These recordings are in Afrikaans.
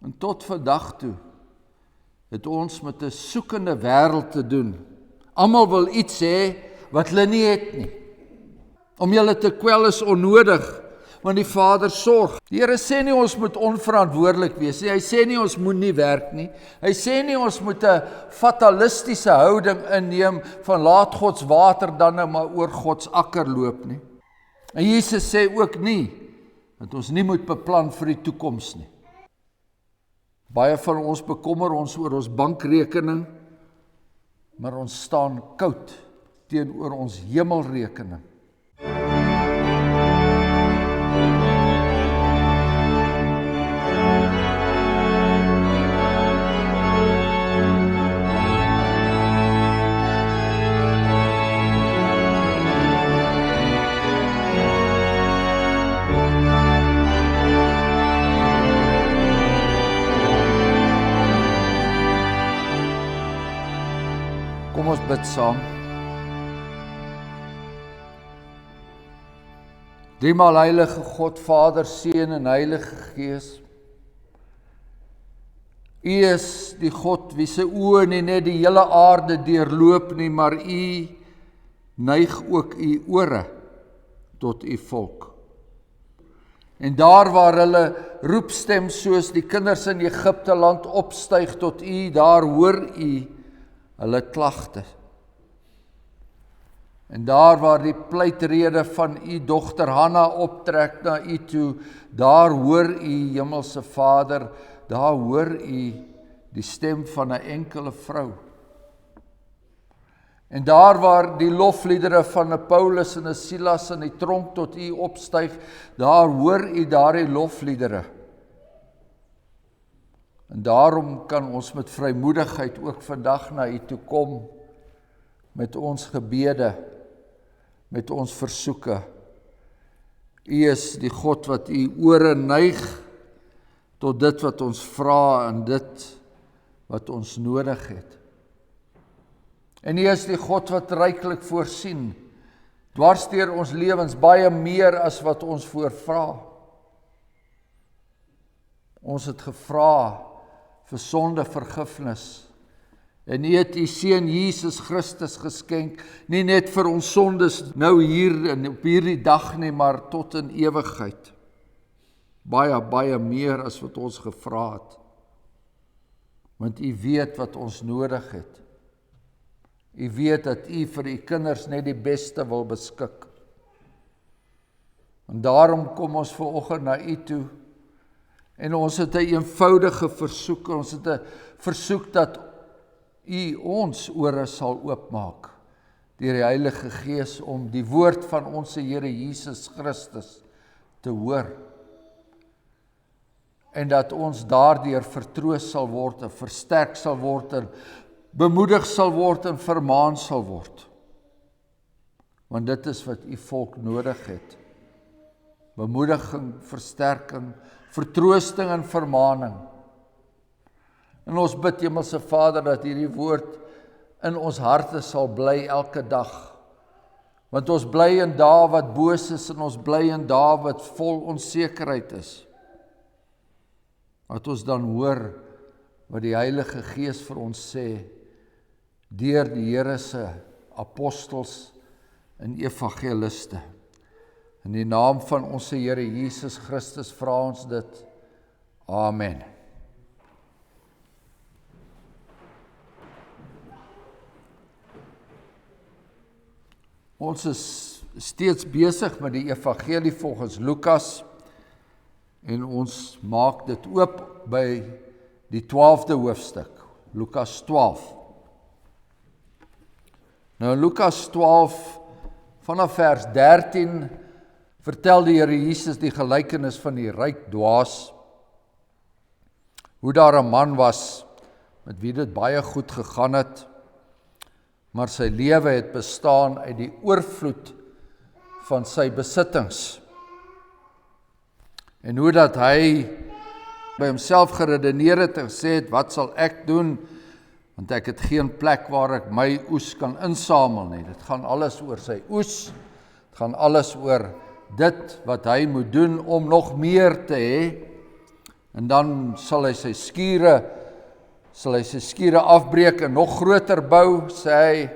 En tot vandag toe het ons met 'n soekende wêreld te doen. Almal wil iets hê wat hulle nie het nie. Om julle te kwel is onnodig, want die Vader sorg. Die Here sê nie ons moet onverantwoordelik wees nie. Hy sê nie ons moet nie werk nie. Hy sê nie ons moet 'n fatalistiese houding inneem van laat Gods water dan nou maar oor Gods akker loop nie. En Jesus sê ook nie dat ons nie moet beplan vir die toekoms nie. Baie van ons bekommer ons oor ons bankrekening, maar ons staan koud teenoor ons hemelrekening. Kom ons bid saam. Driemaal heilige God, Vader, Seun en Heilige Gees. U is die God wie se oë nie net die hele aarde deurloop nie, maar u neig ook u ore tot u volk. En daar waar hulle roepstem soos die kinders in Egipte land opstyg tot u, daar hoor u hulle klagte. En daar waar die pleitrede van u dogter Hanna optrek na u toe, daar hoor u, Hemelse Vader, daar hoor u die stem van 'n enkele vrou. En daar waar die lofliedere van 'n Paulus en 'n Silas in die tronk tot u opstyg, daar hoor u daardie lofliedere. En daarom kan ons met vrymoedigheid ook vandag na u toe kom, met ons gebede, met ons versoeke. U is die God wat u ore neig tot dit wat ons vra en dit wat ons nodig het. En u is die God wat ryklik voorsien, dwars deur ons lewens baie meer as wat ons voorvra. Ons het gevra vir sondevergifnis. En u het u Seun Jesus Christus geskenk, nie net vir ons sondes nou hier en op hierdie dag nie, maar tot in ewigheid. Baie, baie meer as wat ons gevra het. Want u weet wat ons nodig het. U weet dat u vir u kinders net die beste wil beskik. En daarom kom ons vanoggend na u toe. En ons het 'n eenvoudige versoek, ons het 'n versoek dat u ons ore sal oopmaak deur die Heilige Gees om die woord van ons Here Jesus Christus te hoor. En dat ons daardeur vertroos sal word en versterk sal word en bemoedig sal word en vermaan sal word. Want dit is wat u volk nodig het. Bemoediging, versterking, vertroosting en vermaning. En ons bid, Hemelse Vader, dat hierdie woord in ons harte sal bly elke dag. Want ons bly in dae wat boos is en ons bly in dae wat vol onsekerheid is. Dat ons dan hoor wat die Heilige Gees vir ons sê deur die Here se apostels en evangeliste. In die naam van ons Here Jesus Christus vra ons dit. Amen. Ons is steeds besig met die evangelie volgens Lukas en ons maak dit oop by die 12de hoofstuk, Lukas 12. Nou in Lukas 12 vanaf vers 13 vertel die Here Jesus die gelykenis van die ryk dwaas, hoe daar 'n man was met wie dit baie goed gegaan het, maar sy lewe het bestaan uit die oorvloed van sy besittings. En hoe dat hy by homself geredeneer het en gesê het, wat sal ek doen, want ek het geen plek waar ek my oes kan insamel nie. Dit gaan alles oor sy oes, dit gaan alles oor dit wat hy moet doen om nog meer te hê. En dan sal hy sy skure afbreek en nog groter bou, sê hy,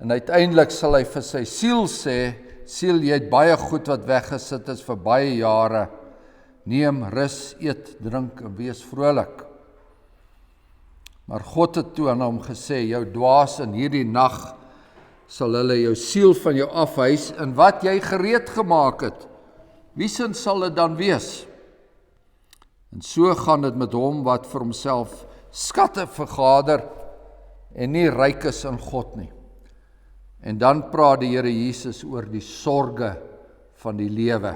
en uiteindelik sal hy vir sy siel sê, siel, jy het baie goed wat weggesit is vir baie jare, neem, rus, eet, drink en wees vrolik. Maar God het toe aan hom gesê, jou dwaas, in hierdie nag sal hulle jou siel van jou afhuis, en wat jy gereed gemaak het, wie sin sal dit dan wees? En so gaan dit met hom wat vir homself skatte vergader en nie ryk is in God nie. En dan praat die Here Jesus oor die sorge van die lewe.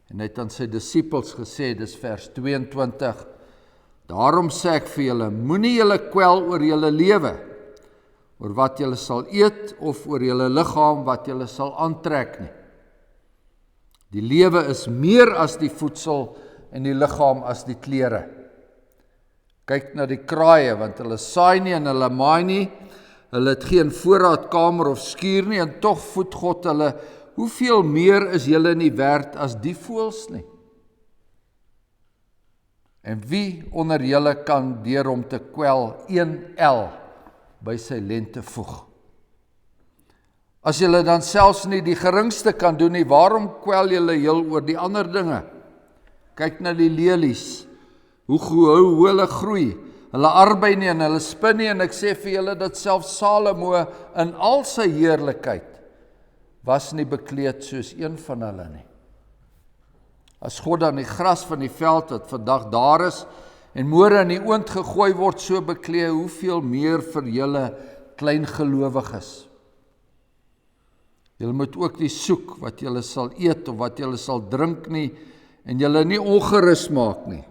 En hy het aan sy disippels gesê, dis vers 22, daarom sê ek vir julle, moenie julle kwel oor julle lewe, oor wat julle sal eet of oor julle liggaam wat julle sal aantrek nie. Die lewe is meer as die voedsel en die liggaam as die klere. Kyk na die kraaie, want hulle saai nie en hulle maai nie, hulle het geen voorraadkamer of skuur nie, en tog voed God hulle. Hoeveel meer is julle nie werd as die voëls nie? En wie onder julle kan deur hom te kwel 1 el by sy lente voeg? As julle dan selfs nie die geringste kan doen nie, waarom kwel julle heel oor die ander dinge? Kyk na die lelies, hoe hulle groei, hulle arbei nie en hulle spin nie, en ek sê vir julle dat selfs Salomo in al sy heerlikheid was nie bekleed soos een van hulle nie. As God dan die gras van die veld wat vandag daar is en môre in die oond gegooi word so beklee, hoeveel meer vir julle kleingelowiges. Julle moet ook nie soek wat julle sal eet of wat julle sal drink nie, en julle nie ongerus maak nie.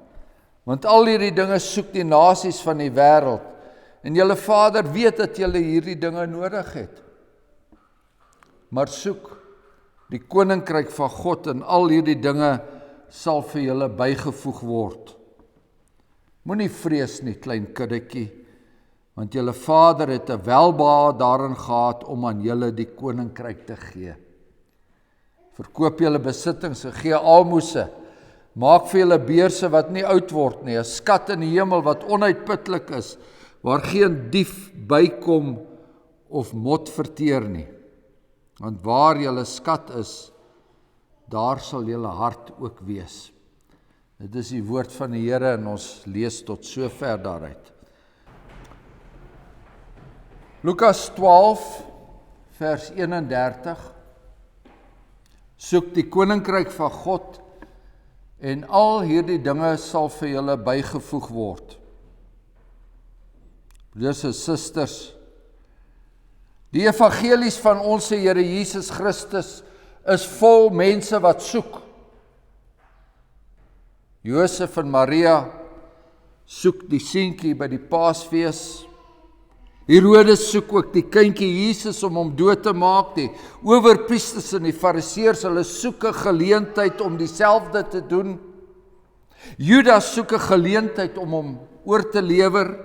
Want al hierdie dinge soek die nasies van die wêreld, en julle Vader weet dat julle hierdie dinge nodig het. Maar soek die koninkryk van God, en al hierdie dinge sal vir julle bygevoeg word. Moenie vrees nie, klein kiddetjie, want julle Vader het 'n welbehae daarin gehad om aan julle die koninkryk te gee. Verkoop julle besittings en gee almoses. Maak vir julle beurse wat nie oud word nie, 'n skat in die hemel wat onuitputlik is, waar geen dief bykom of mot verteer nie. Want waar julle skat is, daar sal julle hart ook wees. Dit is die woord van die Here, en ons lees tot sover daaruit. Lukas 12 vers 31. Soek die koninkryk van God, en al hierdie dinge sal vir julle bygevoeg word. Broers en susters, die evangelies van ons Here Jesus Christus is vol mense wat soek. Josef en Maria soek die seentjie by die Paasfees. Herodes soek ook die kindjie Jesus om hom dood te maak. Die owerpriesters en die fariseërs, hulle soek 'n geleentheid om dieselfde te doen. Judas soek 'n geleentheid om hom oor te lewer.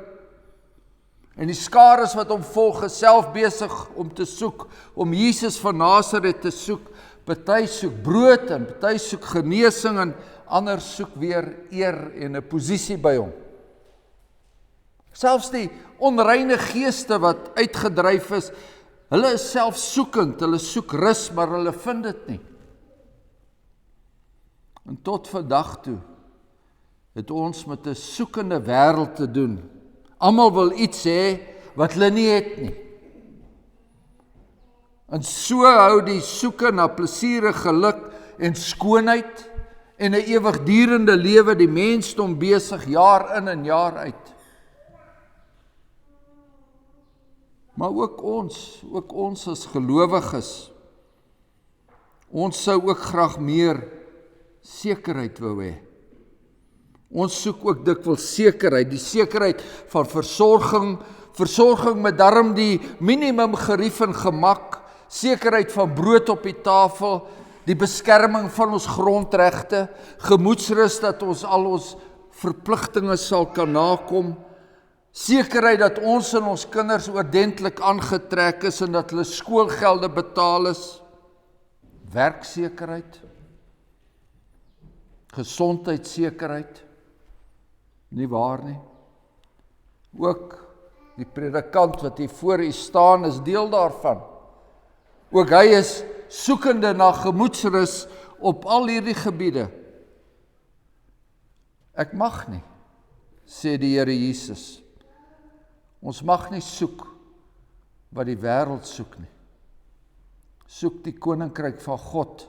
En die skares wat hom volg is self besig om te soek, om Jesus van Nasaret te soek. Party soek brood en party soek genesing, en ander soek weer eer en 'n posisie by hom. Selfs die onreine geeste wat uitgedryf is, hulle is selfsoekend, hulle soek rus, maar hulle vind dit nie. En tot vandag toe het ons met 'n soekende wêreld te doen. Almal wil iets hê wat hulle nie het nie. En so hou die soeke na plesiere, geluk en skoonheid en 'n ewigdurende lewe die mensdom besig jaar in en jaar uit. Maar ook ons as gelowiges, ons sou ook graag meer sekerheid wou hê. Ons soek ook dikwels sekerheid, die sekerheid van versorging met darm die minimum gerief en gemak, sekerheid van brood op die tafel, die beskerming van ons grondregte, gemoedsrus dat ons al ons verpligtinge sal kan nakom, sekerheid dat ons en ons kinders oordentlik aangetrek is en dat hulle skoolgelde betaal is, werksekerheid, gesondheidssekerheid, Nie waar nie? Ook die predikant wat hier voor u staan is deel daarvan. Ook hy is soekende na gemoedsrus op al hierdie gebiede. Ek mag nie, sê die Here Jesus. Ons mag nie soek wat die wêreld soek nie. Soek die koninkryk van God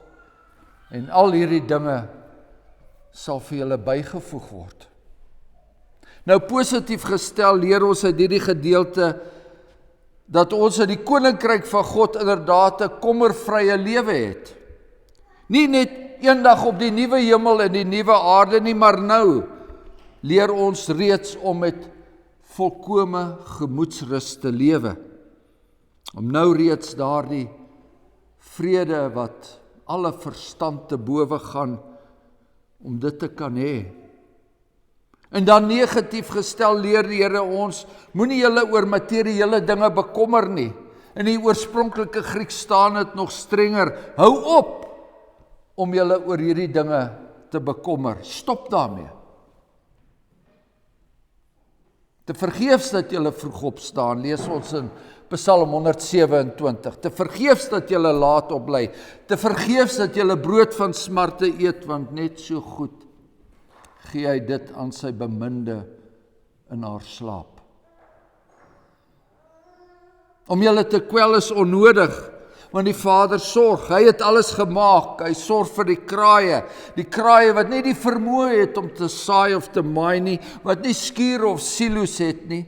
en al hierdie dinge sal vir julle bygevoeg word. Nou positief gestel leer ons uit hierdie gedeelte dat ons uit die koninkryk van God inderdaad 'n kommervrye lewe het. Nie net eendag op die nuwe hemel en die nuwe aarde nie, maar nou leer ons reeds om met volkome gemoedsrus te lewe. Om nou reeds daardie vrede wat alle verstand te bowe gaan, om dit te kan hê. En dan negatief gestel leer die Here ons, moenie julle oor materiële dinge bekommer nie. In die oorspronklike Grieks staan dit nog strenger, hou op om julle oor hierdie dinge te bekommer. Stop daarmee. Te vergeefs dat julle vroeg opstaan, lees ons in Psalm 127. Te vergeefs dat julle laat opbly, te vergeefs dat julle brood van smarte eet, want net so goed gee hy dit aan sy beminde in haar slaap. Om julle te kwel is onnodig, want die Vader sorg, hy het alles gemaak, hy sorg vir die kraaie wat nie die vermoë het om te saai of te maai nie, wat nie skuur of silo's het nie.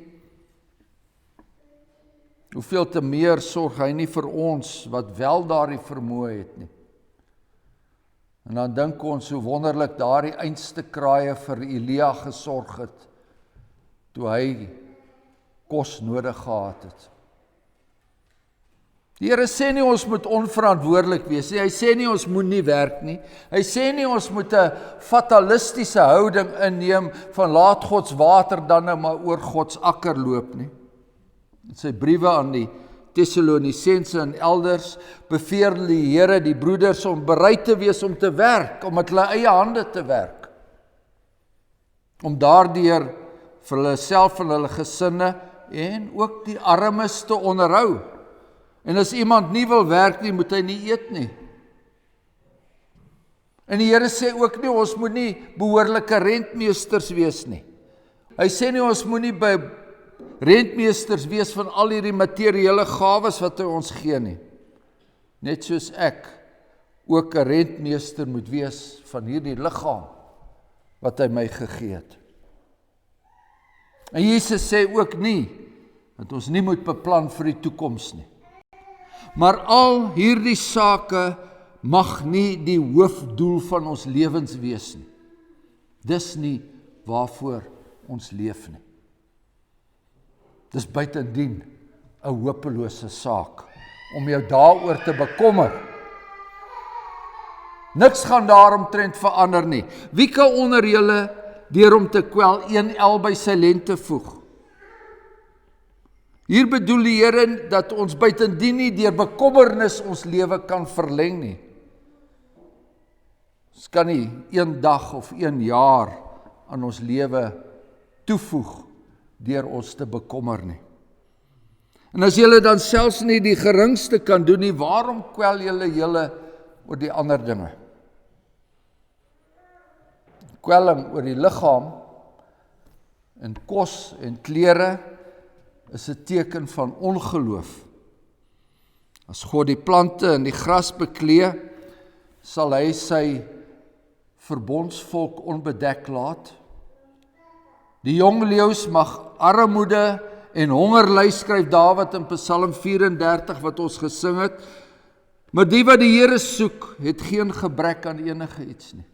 Hoeveel te meer sorg hy nie vir ons, wat wel daardie vermoë het nie. En dan dink ons hoe wonderlik daardie einste kraaie vir Elia gesorg het, toe hy kos nodig gehad het. Die Here sê nie ons moet onverantwoordelik wees nie, hy sê nie ons moet nie werk nie, hy sê nie ons moet 'n fatalistiese houding inneem van laat Gods water dan nou maar oor Gods akker loop nie. In sy briewe aan die Tessalonisense en elders beveel die Here die broeders om bereid te wees om te werk, om met hulle eie hande te werk. Om daardeur vir hulle self en hulle gesinne en ook die armes te onderhou. En as iemand nie wil werk nie, moet hy nie eet nie. En die Here sê ook nie, ons moet nie behoorlike rentmeesters wees nie. Hy sê nie, ons moet nie by rentmeesters wees van al hierdie materiële gawes wat hy ons gee nie. Net soos ek ook 'n rentmeester moet wees van hierdie liggaam wat hy my gegee het. En Jesus sê ook nie, dat ons nie moet beplan vir die toekoms nie. Maar al hierdie sake mag nie die hoofdoel van ons lewens wees nie. Dis nie waarvoor ons leef nie. Dis buitendien 'n hopelose saak om jou daaroor te bekommer. Niks gaan daaromtrent verander nie. Wie kan onder julle deur om te kwel een el by sy lente voeg? Hier bedoel die Here dat ons buitendien nie deur bekommernis ons lewe kan verleng nie. Ons kan nie een dag of een jaar aan ons lewe toevoeg deur ons te bekommer nie. En as julle dan selfs nie die geringste kan doen nie, waarom kwel julle oor die ander dinge? Kwelling oor die liggaam en kos en klere is 'n teken van ongeloof. As God die plante en die gras beklee, sal hy sy verbondsvolk onbedek laat. Die jong leeu's mag armoede en honger ly, skryf Dawid in Psalm 34 wat ons gesing het. Maar die wat die Here soek, het geen gebrek aan enige iets nie.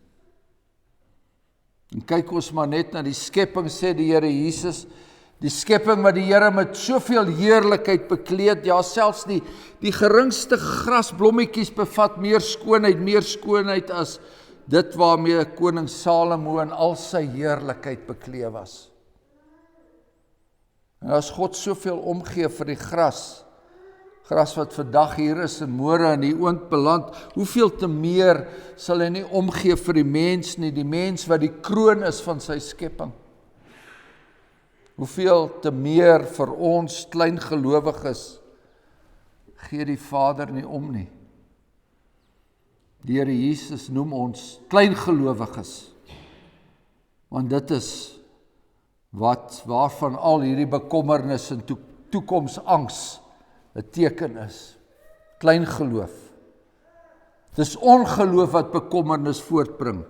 En kyk ons maar net na die skepping, sê die Here Jesus, die skepping wat die Here met soveel heerlikheid bekleed, ja selfs die geringste grasblommetjies bevat meer skoonheid as dit waarmee koning Salomo in al sy heerlikheid bekleed was. En as God soveel omgee vir die gras wat vandag hier is en môre in die oond beland, hoeveel te meer sal hy nie omgee vir die mens nie, die mens wat die kroon is van sy skepping. Hoeveel te meer vir ons kleingelowiges gee die Vader nie om nie. Die Here Jesus noem ons kleingelowiges, want dit is waarvan al hierdie bekommernis en toekomsangs 'n teken is. Kleingeloof. Dis ongeloof wat bekommernis voortbring.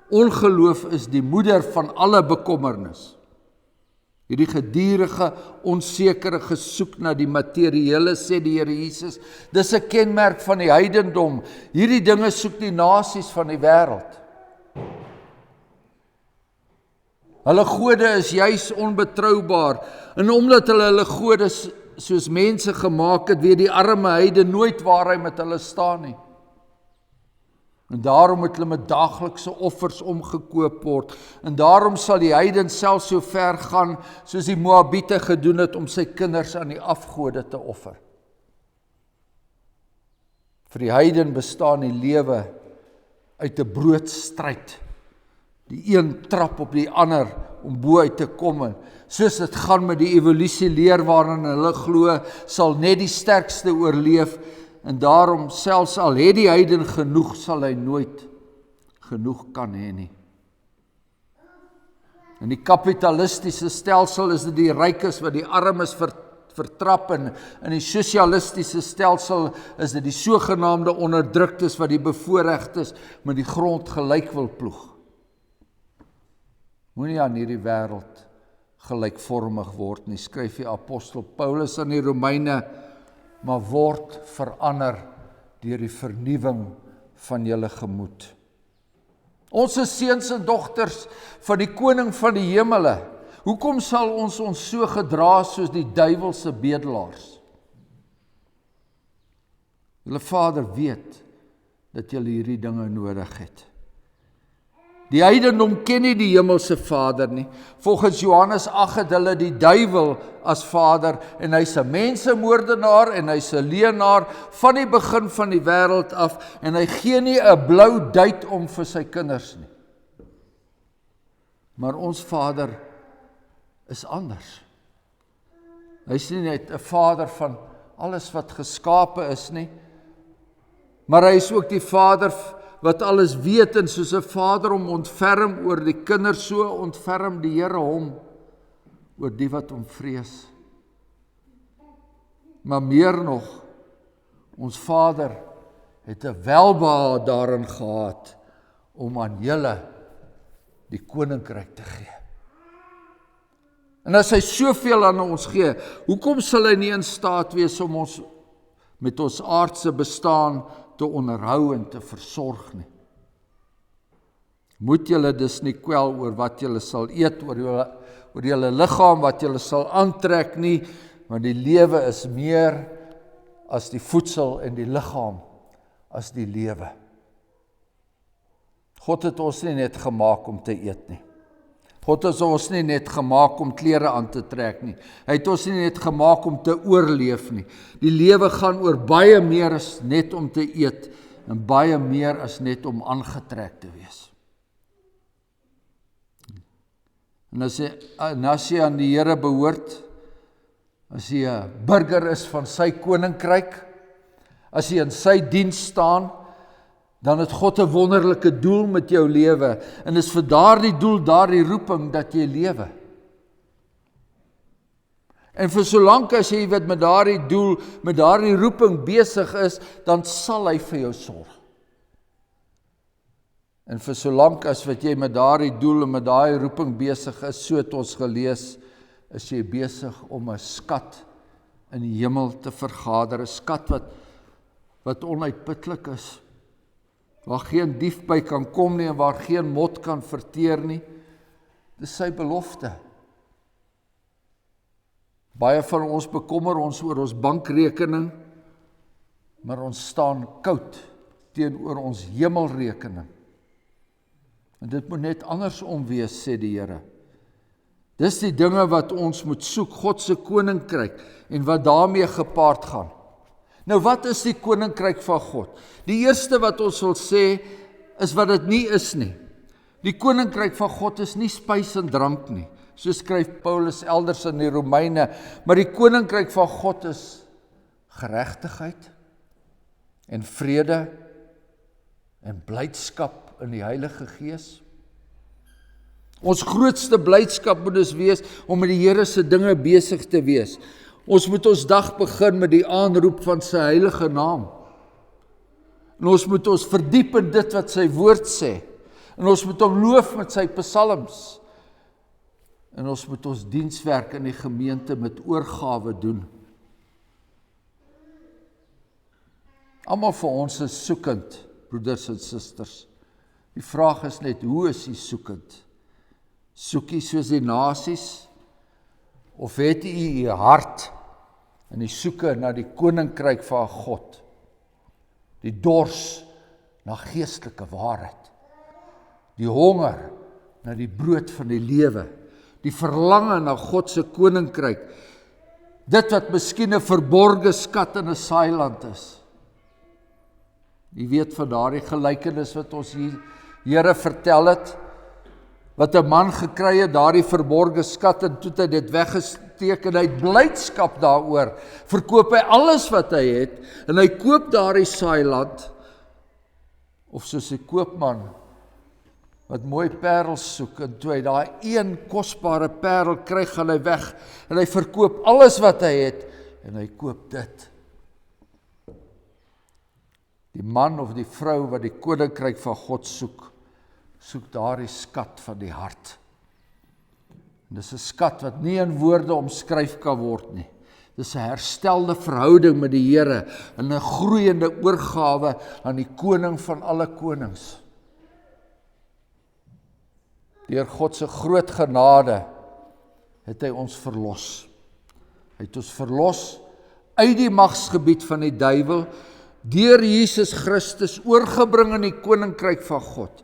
Ongeloof is die moeder van alle bekommernis. Hierdie gedurende, onsekere gesoek na die materiële, sê die Here Jesus, dis 'n kenmerk van die heidendom. Hierdie dinge soek die nasies van die wêreld. Hulle gode is juis onbetroubaar, en omdat hulle gode soos mense gemaak het, weet die arme heide nooit waar hy met hulle staan nie. En daarom het hulle met daaglikse offers omgekoop word, en daarom sal die heiden self so ver gaan, soos die Moabiete gedoen het, om sy kinders aan die afgode te offer. Vir die heiden bestaan die lewe uit 'n broodstryd. Die een trap op die ander om bo uit te kom, en soos dit gaan met die evolusieleer waarin hulle glo, sal net die sterkste oorleef, en daarom selfs al het die heiden genoeg, sal hy nooit genoeg kan hê nie. In die kapitalistiese stelsel is dit die rykes wat die armes vertrap, en in die sosialistiese stelsel is dit die sogenaamde onderdruktes wat die bevoorregtes met die grond gelyk wil ploeg. Moenie aan hierdie wêreld gelykvormig word nie, skryf die apostel Paulus aan die Romeine, maar word verander deur die vernuwing van julle gemoed. Ons is seuns en dogters van die koning van die hemele. Hoekom sal ons so gedra soos die duiwelse bedelaars? Julle Vader weet dat julle hierdie dinge nodig het. Die heidendom ken nie die hemelse Vader nie. Volgens Johannes 8 het hulle die duiwel as vader, en hy's 'n mensemoordenaar en hy's 'n leienaar van die begin van die wêreld af, en hy gee nie 'n blou duit om vir sy kinders nie. Maar ons Vader is anders. Hy's nie net 'n Vader van alles wat geskape is nie, maar hy is ook die Vader wat alles weet, en soos 'n vader hom ontferm oor die kinders, so ontferm die Here hom oor die wat hom vrees. Maar meer nog, ons Vader het 'n welbehae daarin gehad om aan julle die koninkryk te gee. En as hy soveel aan ons gee, hoekom sal hy nie in staat wees om ons met ons aardse bestaan te onderhou en te versorg nie? Moet julle dus nie kwel oor wat julle sal eet, oor julle liggaam wat julle sal aantrek nie, want die lewe is meer as die voedsel en die liggaam as die lewe. God het ons nie net gemaak om te eet nie. God het ons nie net gemaak om klere aan te trek nie. Hy het ons nie net gemaak om te oorleef nie. Die lewe gaan oor baie meer as net om te eet, en baie meer as net om aangetrek te wees. En as jy aan die Here behoort, as jy 'n burger is van sy koninkryk, as jy in sy diens staan, dan het God 'n wonderlike doel met jou lewe, en is vir daardie doel, daardie roeping, dat jy lewe. En vir solank as jy met daardie doel, met daardie roeping besig is, dan sal hy vir jou sorg. En vir solank as wat jy met daardie doel en met daardie roeping besig is, so het ons gelees, is jy besig om 'n skat in die hemel te vergader, 'n skat wat onuitputlik is, waar geen dief by kan kom nie, en waar geen mot kan verteer nie. Dis sy belofte. Baie van ons bekommer ons oor ons bankrekening, maar ons staan koud teenoor ons hemelrekening. En dit moet net andersom wees, sê die Here. Dis die dinge wat ons moet soek, God se koninkryk, en wat daarmee gepaard gaan. Nou wat is die koninkryk van God? Die eerste wat ons wil sê, is wat dit nie is nie. Die koninkryk van God is nie spys en drank nie. So skryf Paulus elders in die Romeine, maar die koninkryk van God is geregtigheid en vrede en blydskap in die Heilige Gees. Ons grootste blydskap moet dus wees om met die Here se dinge besig te wees. Ons moet ons dag begin met die aanroep van sy heilige naam. En ons moet ons verdiep in dit wat sy woord sê. En ons moet hom loof met sy psalms. En ons moet ons dienswerk in die gemeente met oorgawe doen. Almal van ons is soekend, broeders en susters. Die vraag is net, hoe is jy soekend? Soek jy soos die nasies? Of het jy jy hart in die soeke na die koninkryk van God? Die dors na geestelike waarheid. Die honger na die brood van die lewe. Die verlange na God se koninkryk. Dit wat miskien 'n verborge skat in 'n saailand is. Jy weet van daardie gelykenis wat ons hier Here vertel het, wat 'n man gekry het, daardie verborge skat, en toe het hy dit weggesteek en hy het blydskap daaroor. Verkoop hy alles wat hy het en hy koop daardie saailand, of soos 'n koopman wat mooi parels soek, en toe hy daai een kosbare parel kry, gaan hy weg en hy verkoop alles wat hy het en hy koop dit. Die man of die vrou wat die koninkryk van God soek daardie skat van die hart. En dis 'n skat wat nie in woorde omskryf kan word nie. Dis 'n herstelde verhouding met die Here en 'n groeiende oorgawe aan die koning van alle konings. Deur God se groot genade het hy ons verlos. Hy het ons verlos uit die magsgebied van die duiwel, deur Jesus Christus oorgebring in die koninkryk van God.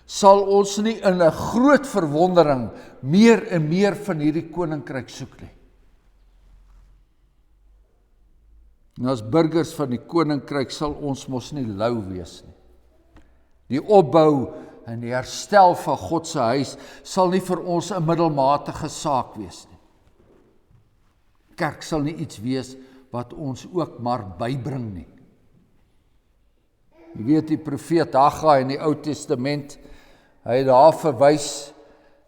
Sal ons nie in 'n groot verwondering meer en meer van hierdie koninkryk soek nie. En as burgers van die koninkryk sal ons mos nie lou wees nie. Die opbou en die herstel van God se huis sal nie vir ons 'n middelmatige saak wees nie. Kerk sal nie iets wees wat ons ook maar bybring nie. Jy weet die profeet Haggai in die Ou Testament, hy het daar verwys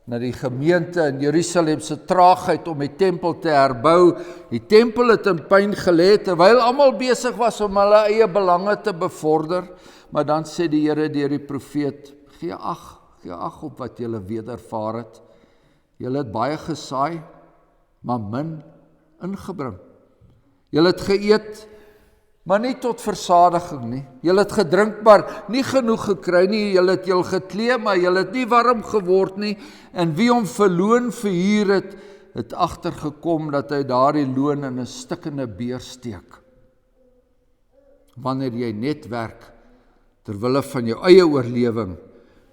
na die gemeente in Jerusalem se traagheid om die tempel te herbou. Die tempel het in pyn gelê terwyl almal besig was om hulle eie belange te bevorder, maar dan sê die Here deur die profeet, gee ag op wat julle wedervaar het. Julle het baie gesaai, maar min ingebring. Julle het geëet, maar nie tot versadiging nie. Julle het gedrink, maar nie genoeg gekry nie. Julle het jul geklee, maar julle het nie warm geword nie. En wie hom vir loon verhuur het agtergekom dat hy daardie loon in 'n stikkende beer steek. Wanneer jy net werk terwille van jou eie oorlewing,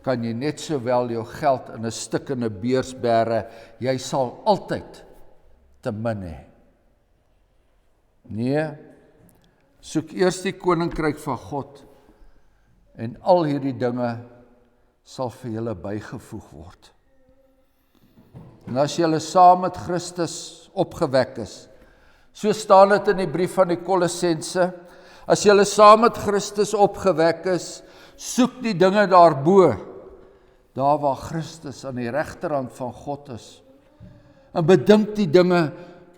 kan jy net sowel jou geld in 'n stikkende beers bære. Jy sal altyd te min hê. Nee, soek eers die koninkryk van God en al hierdie dinge sal vir julle bygevoeg word. En as julle saam met Christus opgewek is, so staan dit in die brief van die Kolossense, as julle saam met Christus opgewek is, soek die dinge daarbo, daar waar Christus aan die regterhand van God is. En bedink die dinge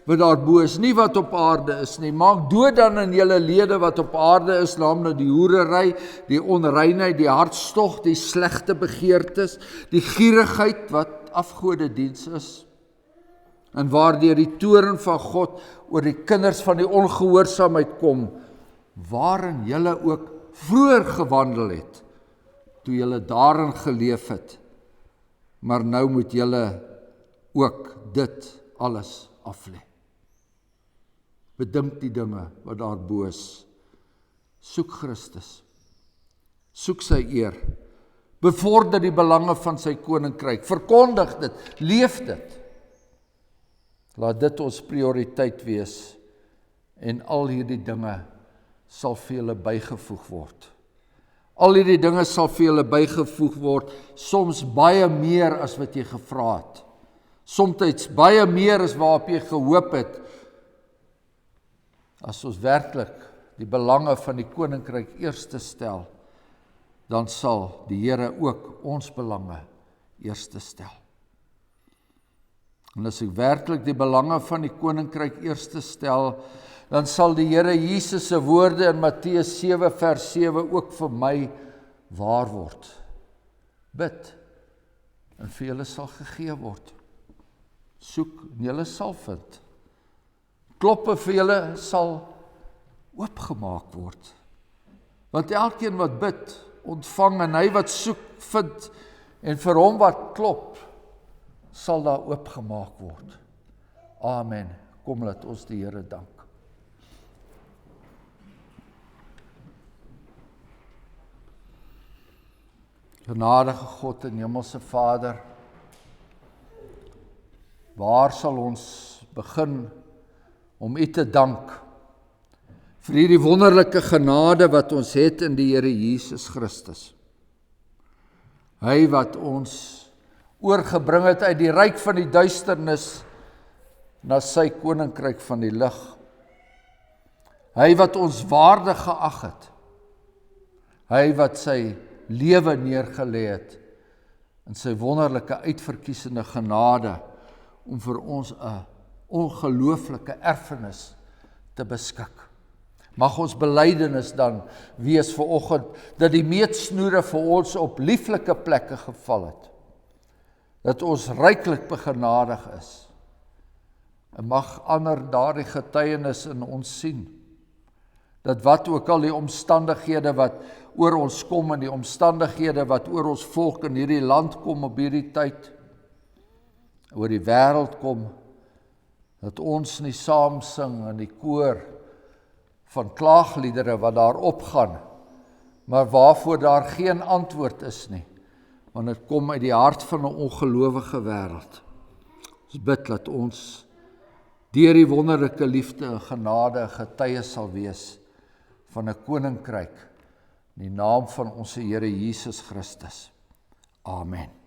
wat daarbo is, nie wat op aarde is nie. Maak dood dan in julle lede wat op aarde is, naamlik die hoerery, die onreinheid, die hartstog, die slegte begeertes, die gierigheid wat afgodediens is, en waardeur die toorn van God oor die kinders van die ongehoorsaamheid kom, waarin julle ook vroeër gewandel het, toe julle daarin geleef het, maar nou moet julle ook dit alles aflê. Bedink die dinge wat daarbo is. Soek Christus. Soek sy eer. Bevorder die belange van sy koninkryk. Verkondig dit, leef dit. Laat dit ons prioriteit wees en al hierdie dinge sal vir julle bygevoeg word. Al hierdie dinge sal vir julle bygevoeg word, soms baie meer as wat jy gevra het. Somtyds baie meer as waarop jy gehoop het. As ons werklik die belange van die koninkryk eerste stel, dan sal die Here ook ons belange eerste stel. En as ek werklik die belange van die koninkryk eerste stel, dan sal die Here Jesus se woorde in Matteus 7 vers 7 ook vir my waar word. Bid, en vir julle sal gegee word. Soek, en julle sal vind. Klop, en vir julle sal oopgemaak word. Want elkeen wat bid, ontvang, en hy wat soek, vind, en vir hom wat klop, sal daar oopgemaak word. Amen. Kom, laat ons die Here dank. Genadige God en Hemelse Vader, waar sal ons begin om U te dank vir hierdie wonderlike genade wat ons het in die Here Jesus Christus. Hy wat ons oorgebring het uit die ryk van die duisternis na sy koninkryk van die lig. Hy wat ons waardig geag het. Hy wat sy lewe neergelê het in sy wonderlike uitverkiesende genade om vir ons 'n ongelooflike erfenis te beskik. Mag ons belydenis dan wees vanoggend dat die meetsnoere vir ons op lieflike plekke geval het. Dat ons ryklik begenadig is. En mag ander daardie getuienis in ons sien. Dat wat ook al die omstandighede wat oor ons kom en die omstandighede wat oor ons volk in hierdie land kom op hierdie tyd, oor die wêreld kom, dat ons nie saam sing in die koor van klaagliedere wat daar opgaan, maar waarvoor daar geen antwoord is nie, want dit kom uit die hart van 'n ongelowige wêreld. Ons bid dat ons deur die wonderlike liefde en genade getuie sal wees van 'n koninkryk in die naam van ons Here Jesus Christus. Amen.